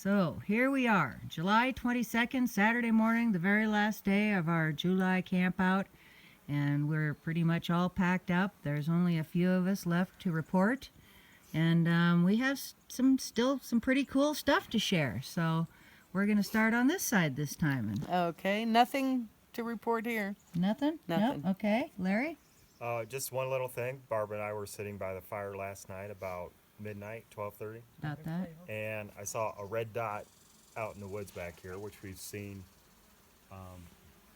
So here we are, July 22nd, Saturday morning, the very last day of our July campout, and we're pretty much all packed up. There's only a few of us left to report, and we have still some pretty cool stuff to share. So we're going to start on this side this time. And Okay, nothing to report here. nothing? Nothing. Nope. Okay, Larry? Just one little thing. Barbara and I were sitting by the fire last night about midnight, 12:30, About that? and I saw a red dot out in the woods back here, which we've seen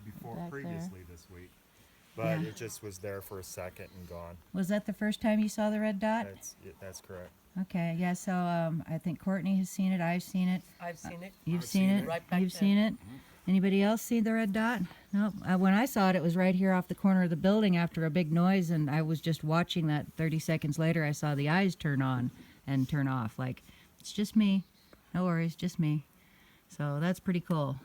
before Back previously this week. But Yeah. it just was there for a second and gone. Was that the first time you saw the red dot? That's correct. Okay, yeah, so I think Courtney has seen it, I've seen it. I've seen it. You've I've seen seen it? it. Right back You've there. seen it? Anybody else see the red dot? No. When I saw it, it was right here off the corner of the building after a big noise, and I was just watching that. 30 seconds later, I saw the eyes turn on and turn off. Like, it's just me. No worries, just me. So that's pretty cool.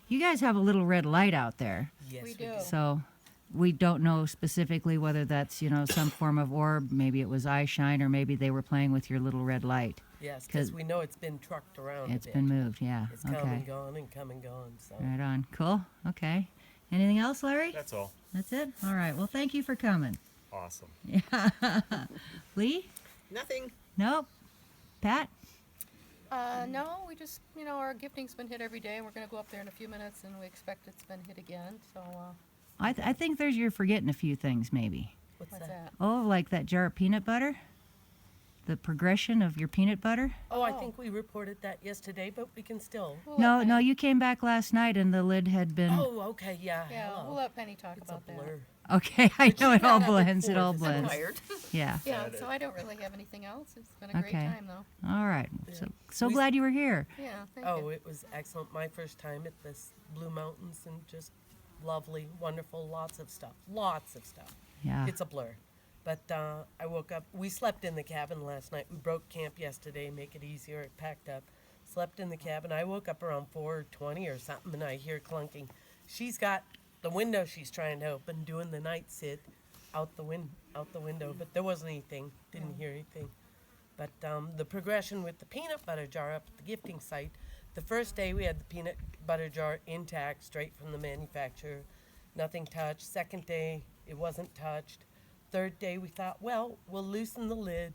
You guys have a little red light out there. Yes, We we do. do. So we don't know specifically whether that's, some form of orb. Maybe it was eye shine, or maybe they were playing with your little red light. Yes, 'Cause because we know it's been trucked around It's a bit. been moved, yeah. It's come Okay. and gone and come and gone. So Right on. Cool. Okay. Anything else, Larry? That's all. That's it? All right. Well, thank you for coming. Awesome. Lee? Nothing. Nope. Pat? No, we just, our gifting's been hit every day, and we're gonna go up there in a few minutes, and we expect it's been hit again, so, I think you're forgetting a few things, maybe. what's what's that? that? Oh, like that jar of peanut butter? The progression of your peanut butter? Oh, I think we reported that yesterday, but we can still. We'll No, let no, Penny- you came back last night and the lid had been... Oh, okay, yeah. Yeah, hello. we'll let Penny talk It's a about that. blur. Okay, I know it all Not up at blends. It four all this blends. morning. Yeah. Yeah, Got it. so I don't really have anything else. It's been a great Okay. time, though. All right. Yeah. So We- glad you were here. Yeah, thank Oh, you. it was excellent. My first time at this Blue Mountains, and just lovely, wonderful, lots of stuff. Lots of stuff. Yeah. It's a blur. But I woke up. We slept in the cabin last night. We broke camp yesterday, make it easier. It packed up. Slept in the cabin. I woke up around 4:20 or something, and I hear clunking. She's got the window she's trying to open, doing the night sit out the window. But there wasn't anything. Didn't hear anything. But the progression with the peanut butter jar up at the gifting site. The first day we had the peanut butter jar intact, straight from the manufacturer, nothing touched. Second day it wasn't touched. Third day we thought, well, we'll loosen the lid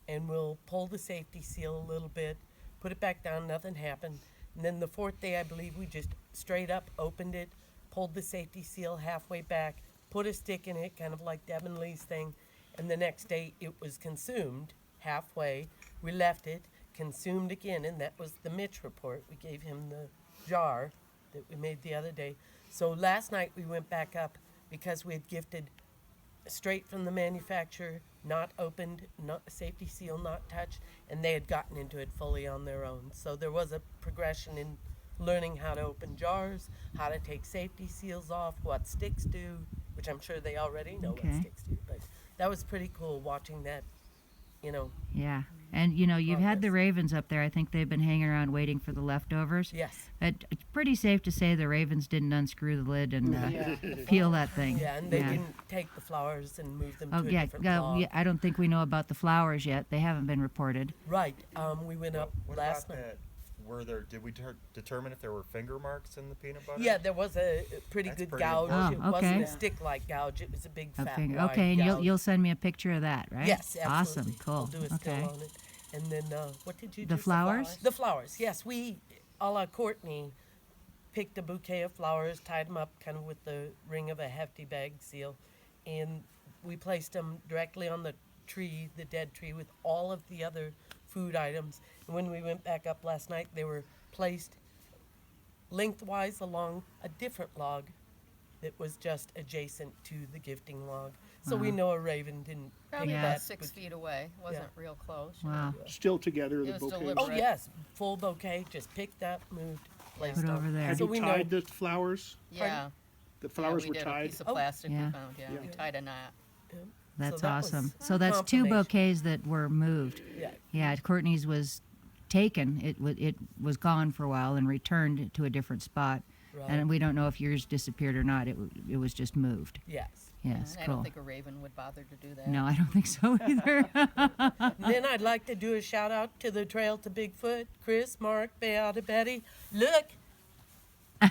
and we'll pull the safety seal a little bit, put it back down, nothing happened. And then the fourth day, I believe, we just straight up opened it, pulled the safety seal halfway back, put a stick in it, kind of like Deb and Lee's thing, and the next day it was consumed halfway. We left it, consumed again, and that was the Mitch report. We gave him the jar that we made the other day. So last night we went back up because we had gifted straight from the manufacturer, not opened, not safety seal not touched, and they had gotten into it fully on their own. So there was a progression in learning how to open jars, how to take safety seals off, what sticks do, which I'm sure they already know Okay. what sticks do. But that was pretty cool watching that, Yeah. And, you've had the Progress. ravens up there. I think they've been hanging around waiting for the leftovers. Yes. It's pretty safe to say the ravens didn't unscrew the lid and Yeah. peel that thing. Yeah, and they didn't take the flowers and move them Oh, to a yeah, different log. yeah. I don't think we know about the flowers yet. They haven't been reported. Right. We went up What last about night. that? Did we determine if there were finger marks in the peanut butter? Yeah, there was a pretty That's good pretty gouge. important. It Oh, wasn't okay. a stick-like gouge. It was a big A fat finger. wide Okay, and gouge. you'll send me a picture of that, right? Yes, absolutely. Awesome. Cool. We'll do a still Okay. on it. And then what did you The do? flowers? The flowers. Yes, we, a la Courtney, picked a bouquet of flowers, tied them up kind of with the ring of a hefty bag seal, and we placed them directly on the tree, the dead tree, with all of the other food items. And when we went back up last night, they were placed lengthwise along a different log that was just adjacent to the gifting log. So we Wow. know a raven didn't Probably pick Yeah. about that. 6 but- feet away. Wasn't real close. Wow. Still together, It the was bouquet. deliberate. Oh, yes, full bouquet, just picked up, moved, placed Put on. over there. Have So you we know. tied the flowers? Yeah. The flowers yeah, were we did a tied? piece of Oh. plastic Yeah. we found, yeah. We Yeah. tied a knot. That's that was awesome. So that's two confirmation. bouquets that were moved. Yeah. Yeah, Courtney's was taken. It was gone for a while and returned to a different spot. Right. And we don't know if yours disappeared or not. It was just moved. Yes. Yes, And I cool. don't think a raven would bother to do that. No, I don't think so either. And then I'd like to do a shout out to the Trail to Bigfoot, Chris, Mark, Beata, Betty. Look.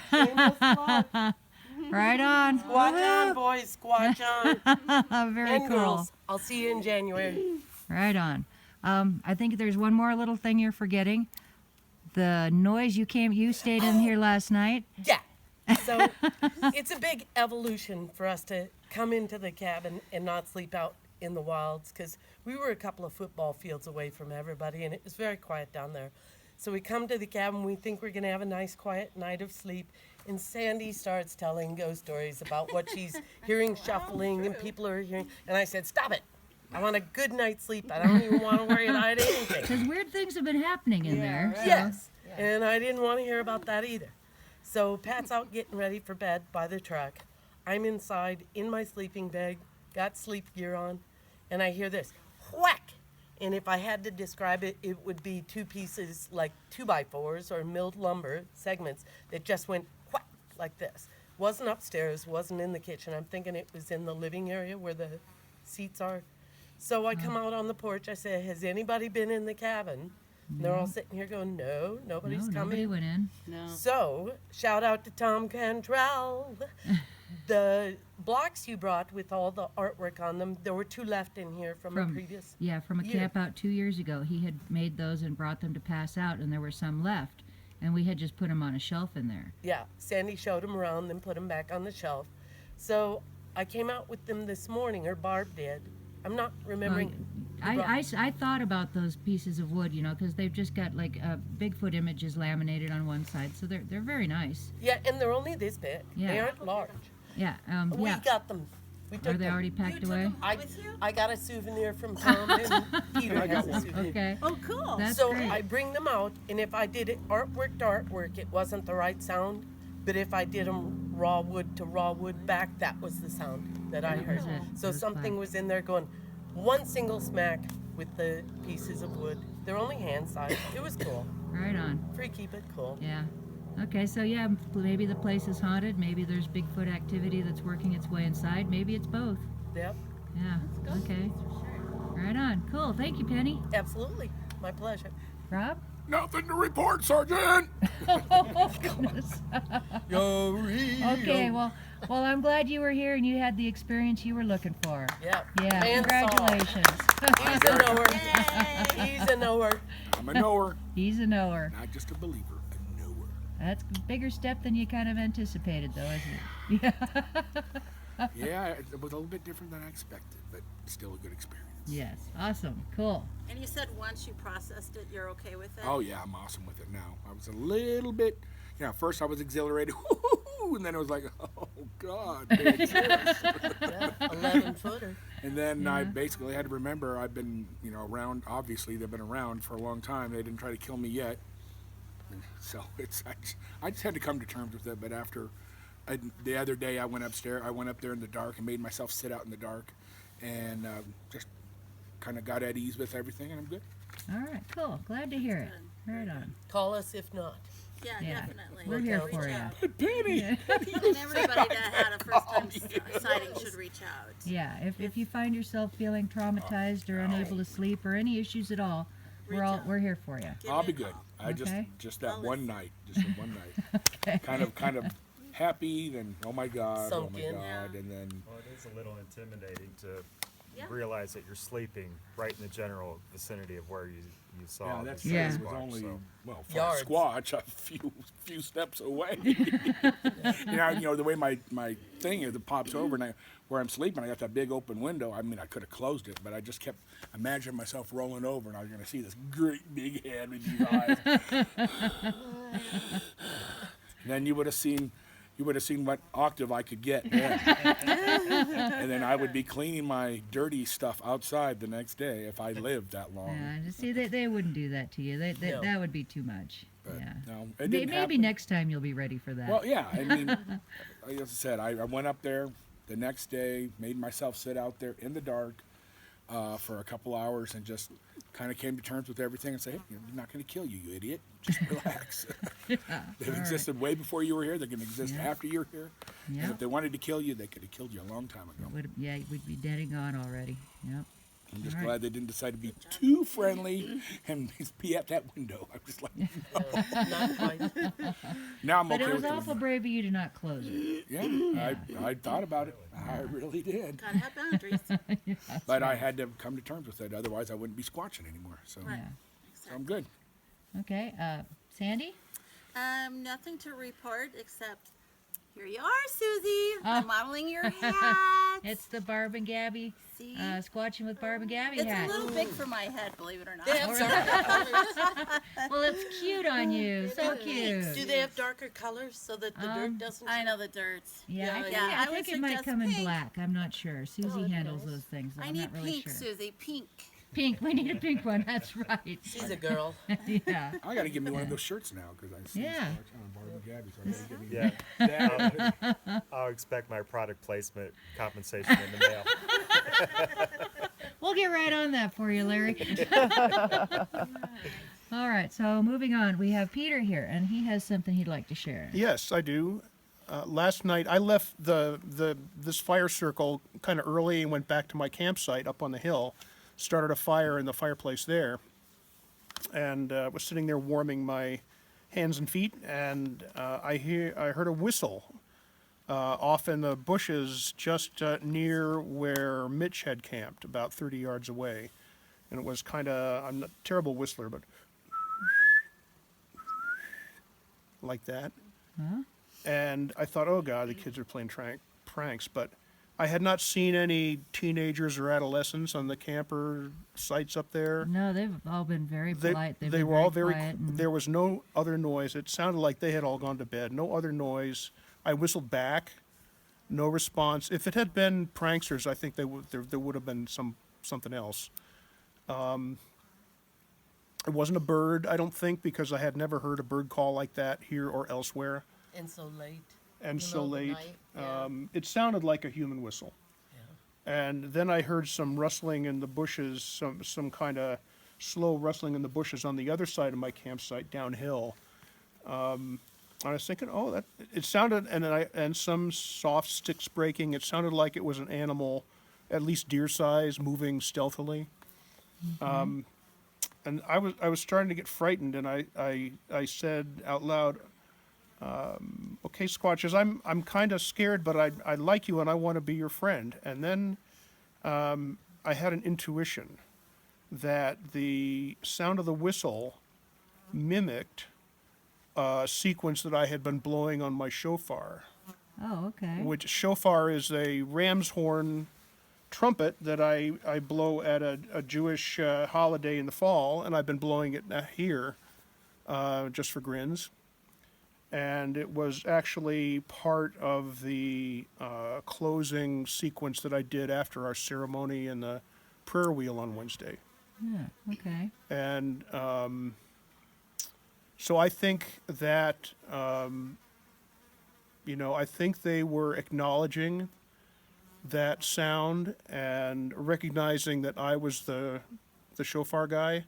Shameless plug. Right on. Squatch on, boys. Squatch on. Very And cool. girls. I'll see you in January. Right on. I think there's one more little thing you're forgetting. The noise you stayed in here last night. Yeah. So it's a big evolution for us to come into the cabin and not sleep out in the wilds because we were a couple of football fields away from everybody and it was very quiet down there. So we come to the cabin, we think we're going to have a nice quiet night of sleep. And Sandy starts telling ghost stories about what she's hearing shuffling and people are hearing. And I said, stop it. I want a good night's sleep. I don't even want to worry about anything. Because weird things have been happening in there. so- Yes. And I didn't want to hear about that either. So Pat's out getting ready for bed by the truck. I'm inside in my sleeping bag, got sleep gear on, and I hear this whack. And if I had to describe it, it would be two pieces like 2x4s or milled lumber segments that just went whack like this. Wasn't upstairs, wasn't in the kitchen. I'm thinking it was in the living area where the seats are. So I come out on the porch. I say, has anybody been in the cabin? And they're all sitting here going, no, nobody's No, coming. nobody went in. No. So, shout out to Tom Cantrell. The blocks you brought with all the artwork on them, there were 2 left in here from a previous. Yeah, from a year. camp out 2 years ago. He had made those and brought them to pass out, and there were some left. And we had just put them on a shelf in there. Yeah, Sandy showed them around, then put them back on the shelf. So, I came out with them this morning, or Barb did. I'm not remembering. I thought about those pieces of wood, because they've just got like Bigfoot images laminated on one side, so they're very nice. Yeah, and they're only this big. They Yeah. aren't large. Yeah, We yeah. got them. We took Are they them. already packed away? I got a souvenir from Tom and Peter I has got a one. souvenir. Okay. Oh, cool. That's So great. I bring them out, and if I did it artwork to artwork, it wasn't the right sound. But if I did them raw wood to raw wood back, that was the sound that I That heard. was it. So It was something black. was in there going, one single smack with the pieces of wood. They're only hand sized. It was cool. Right on. Free keep it cool. Yeah. Okay, so yeah, maybe the place is haunted. Maybe there's Bigfoot activity that's working its way inside. Maybe it's both. Yep, Yeah. Okay. Right on. Cool. Thank you, Penny. absolutely. My pleasure. Rob? Nothing to report, Sergeant. Okay, well, I'm glad you were here and you had the experience you were looking for. Yep. Yeah, Man saw. congratulations. He's a knower. He's a knower. I'm a knower, He's a knower. not just a believer. A knower. That's a bigger step than you kind of anticipated, though, isn't it? Yeah. Yeah, it was a little bit different than I expected, but still a good experience. Yes. Awesome. Cool. And you said once you processed it, you're okay with it? Oh yeah, I'm awesome with it now. I was a little bit, at first I was exhilarated, and then it was like, oh God, they exist. Yeah, 11 footer. And then I basically had to remember I've been, around. Obviously, they've been around for a long time. They didn't try to kill me yet, so I just had to come to terms with it. But after the other day, I went upstairs. I went up there in the dark and made myself sit out in the dark, and just kind of got at ease with everything, and I'm good. All right. Cool. Glad to hear it. Right on. Call us if not. Yeah, Yeah. definitely. We're here Reach for you. out. Penny. And everybody that had a first-time sighting should reach out. Yeah. If you find yourself feeling traumatized or unable to sleep or any issues at all, we're here for you. Give I'll me be a good. call. I Okay. just that I'll one listen. night, just the one night. Kind of happy, then oh my God, Sunk oh my in. God, and then Well, it is a little intimidating to Yeah. realize that you're sleeping right in the general vicinity of where you saw yeah, the that's Yeah. it Sasquatch, was only so. for Yards. a squatch a few steps away. The way my thing is, it pops over, and where I'm sleeping, I got that big open window. I mean, I could have closed it, but I just kept imagining myself rolling over, and I was going to see this great big head with these eyes. And then you would have seen what octave I could get then. And then I would be cleaning my dirty stuff outside the next day if I lived that long. Yeah. See, they wouldn't do that to you. No. That would be too much. But Yeah. no, it Maybe didn't happen. next time you'll be ready for that. Well, yeah, I mean, like I said, I went up there the next day, made myself sit out there in the dark. for a couple hours and just kind of came to terms with everything and say, hey, we're not going to kill you, you idiot. Just relax. They've existed way before you were here. They're going to exist after you're here. And Yep. if they wanted to kill you, they could have killed you a long time ago. We'd be dead and gone already. Yep. I'm just All right. glad they didn't decide to be too friendly and be at that window. I'm just like, Not quite. now I'm But okay it was with awful brave of you to not close it. Yeah, I thought about it. I really did. Gotta have boundaries. But I had to come to terms with it. Otherwise, I wouldn't be squatching anymore. So, Right. so I'm good. Okay. Sandy? Nothing to report except here you are, Susie. Oh. I'm modeling your hat. It's the Barb and Gabby, See? Squatching with Barb and Gabby It's hat. a little big for my head, believe it or not. They have darker colors. Well, it's cute on you. So cute. Do they have darker colors so that the dirt doesn't? I know the dirt. Yeah, Yeah, I I would think it might suggest come in pink. black. I'm not sure. Susie handles those things. I I'm need not really pink, sure. Susie. Pink. Pink. We need a pink one. That's right. She's a girl. Yeah. I got to give me one of those shirts now because I see Yeah. Squatch on Barb and Gabby. So I got to give me Yeah, I'll expect my product placement compensation in the mail. We'll get right on that for you, Larry. All right. So moving on, we have Peter here, and he has something he'd like to share. Yes, I do. Last night, I left this fire circle kind of early and went back to my campsite up on the hill, started a fire in the fireplace there, and was sitting there warming my hands and feet, and I heard a whistle off in the bushes just near where Mitch had camped, about 30 yards away, and it was kind of, I'm not a terrible whistler, but like that. And I thought, oh God, the kids are playing pranks. But I had not seen any teenagers or adolescents on the camper sites up there. No, they've all been very polite. They've They been were all very very. quiet. And There was no other noise. It sounded like they had all gone to bed. No other noise. I whistled back. No response. If it had been pranksters, I think there would have been something else. It wasn't a bird, I don't think, because I had never heard a bird call like that here or elsewhere. And so late. And the so middle of the late. night, yeah. It sounded like a human whistle. And then I heard some rustling in the bushes, some kind of slow rustling in the bushes on the other side of my campsite downhill. And I was thinking, oh, it sounded, and some soft sticks breaking. It sounded like it was an animal, at least deer size, moving stealthily. And I was starting to get frightened, and I said out loud, okay, Squatches, I'm kind of scared, but I like you and I want to be your friend. And then I had an intuition that the sound of the whistle mimicked a sequence that I had been blowing on my shofar, oh, okay. which shofar is a ram's horn trumpet that I blow at a Jewish holiday in the fall, and I've been blowing it here just for grins. And it was actually part of the closing sequence that I did after our ceremony in the prayer wheel on Wednesday. Yeah, okay. And so I think that, I think they were acknowledging that sound and recognizing that I was the shofar guy.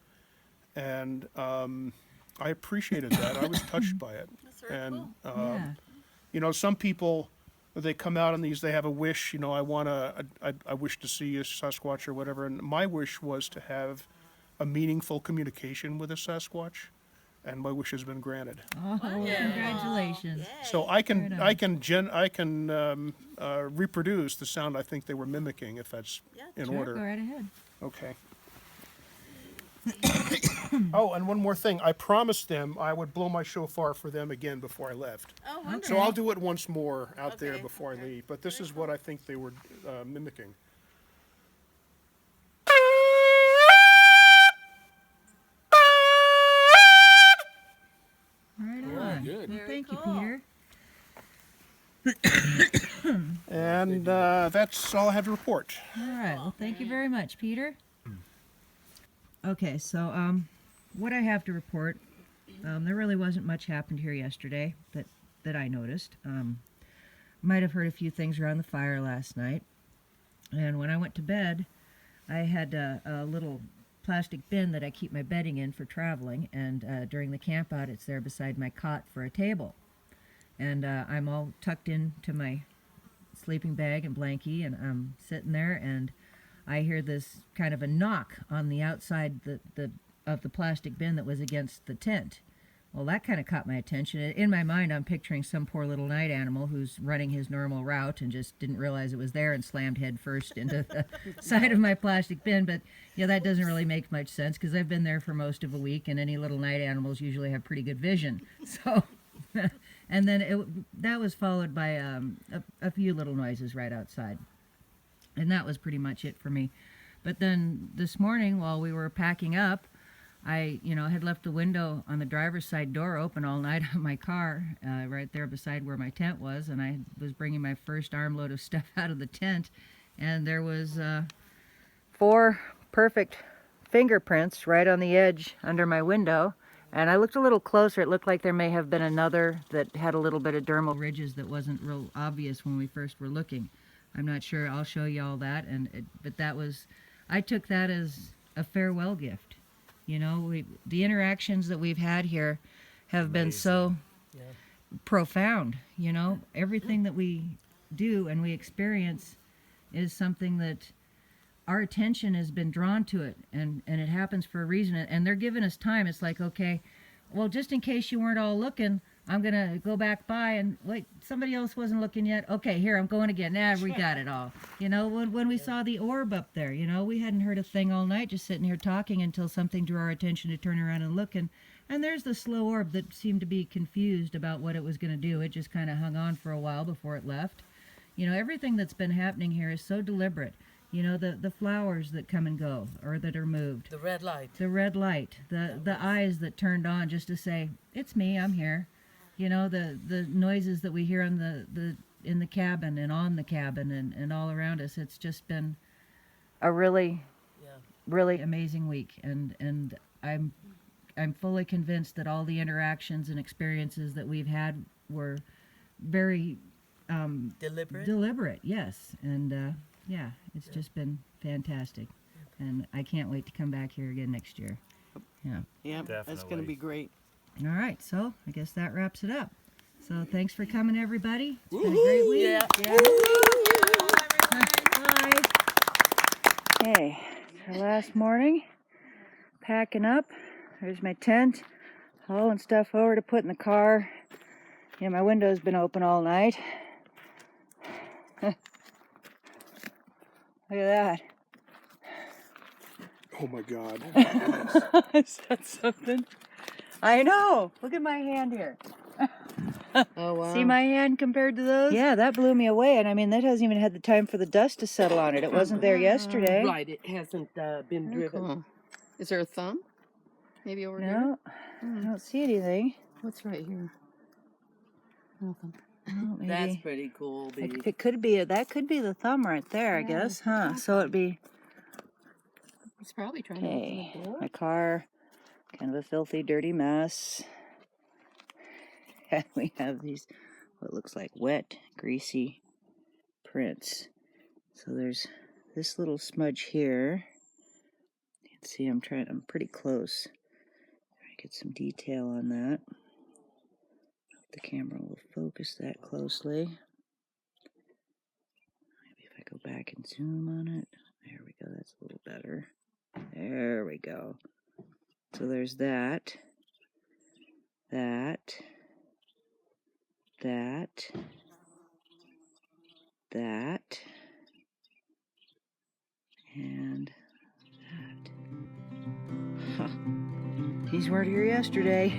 And I appreciated that. I was touched by it. That's very And, Yeah. some people, they come out on these, they have a wish, I wish to see a Sasquatch or whatever. And my wish was to have a meaningful communication with a Sasquatch. And my wish has been granted. Oh, congratulations. Yay. So I can Right on. reproduce the sound I think they were mimicking, if that's Yeah, in Sure, order. go right ahead. Okay. Oh, and one more thing. I promised them I would blow my shofar for them again before I left. Oh, wonderful. So I'll do it once more out there Okay, before I okay. leave. But this is what I think they were mimicking. Right on. good. Well, Very thank you, cool. Peter. And that's all I have to report. All right. Well, thank you very much, Peter. Okay, so what I have to report, there really wasn't much happened here yesterday that I noticed. Might have heard a few things around the fire last night, and when I went to bed, I had a little plastic bin that I keep my bedding in for traveling, and during the camp out, it's there beside my cot for a table. And I'm all tucked into my sleeping bag and blankie, and I'm sitting there, and I hear this kind of a knock on the outside of the plastic bin that was against the tent. Well, that kind of caught my attention. In my mind, I'm picturing some poor little night animal who's running his normal route and just didn't realize it was there and slammed head first into the side of my plastic bin. But, that doesn't really make much sense because I've been there for most of a week, and any little night animals usually have pretty good vision. So, and then that was followed by a few little noises right outside. And that was pretty much it for me. But then this morning, while we were packing up, I, had left the window on the driver's side door open all night on my car, right there beside where my tent was, and I was bringing my first armload of stuff out of the tent, and there was 4 perfect fingerprints right on the edge under my window, and I looked a little closer. It looked like there may have been another that had a little bit of dermal ridges that wasn't real obvious when we first were looking. I'm not sure. I'll show you all that, but that was, I took that as a farewell gift. The interactions that we've had here have been so profound. Everything that we do and we experience is something that our attention has been drawn to it, and it happens for a reason. And they're giving us time. It's like, okay, well, just in case you weren't all looking, I'm going to go back by and wait, somebody else wasn't looking yet. Okay, here, I'm going again. Nah, we got it all. When we saw the orb up there, we hadn't heard a thing all night, just sitting here talking until something drew our attention to turn around and look. And there's the slow orb that seemed to be confused about what it was going to do. It just kind of hung on for a while before it left. Everything that's been happening here is so deliberate. The flowers that come and go or that are moved. The red light. The red light. The eyes that turned on just to say, it's me, I'm here. The noises that we hear in the cabin and on the cabin and all around us. It's just been a really amazing week, and I'm fully convinced that all the interactions and experiences that we've had were very deliberate, yes, and it's just been fantastic, and I can't wait to come back here again next year. Yeah, that's going to be great. All right, so I guess that wraps it up. So thanks for coming, everybody. It's been a great week. Yeah. Bye. Okay, our last morning, packing up. There's my tent, hauling stuff over to put in the car. My window's been open all night. Look at that. Oh my God. Is that something? I know. Look at my hand here. Oh, wow. See my hand compared to those? Yeah, that blew me away. And I mean, that hasn't even had the time for the dust to settle on it. It wasn't there yesterday. Right, it hasn't been driven. Cool. Is there a thumb? Maybe over here? No, I don't see anything. What's right here? Nothing. Oh, maybe. That's pretty cool, baby. It could be that could be the thumb right there, I guess, huh? So it'd be He's probably trying to okay. open the door. My car, kind of a filthy, dirty mess. We have these what looks like wet, greasy prints. So there's this little smudge here. You can see I'm pretty close. Trying to get some detail on that. Hope the camera will focus that closely. Maybe if I go back and zoom on it. There we go, that's a little better. There we go. So there's that, that, and that. Huh. These weren't here yesterday.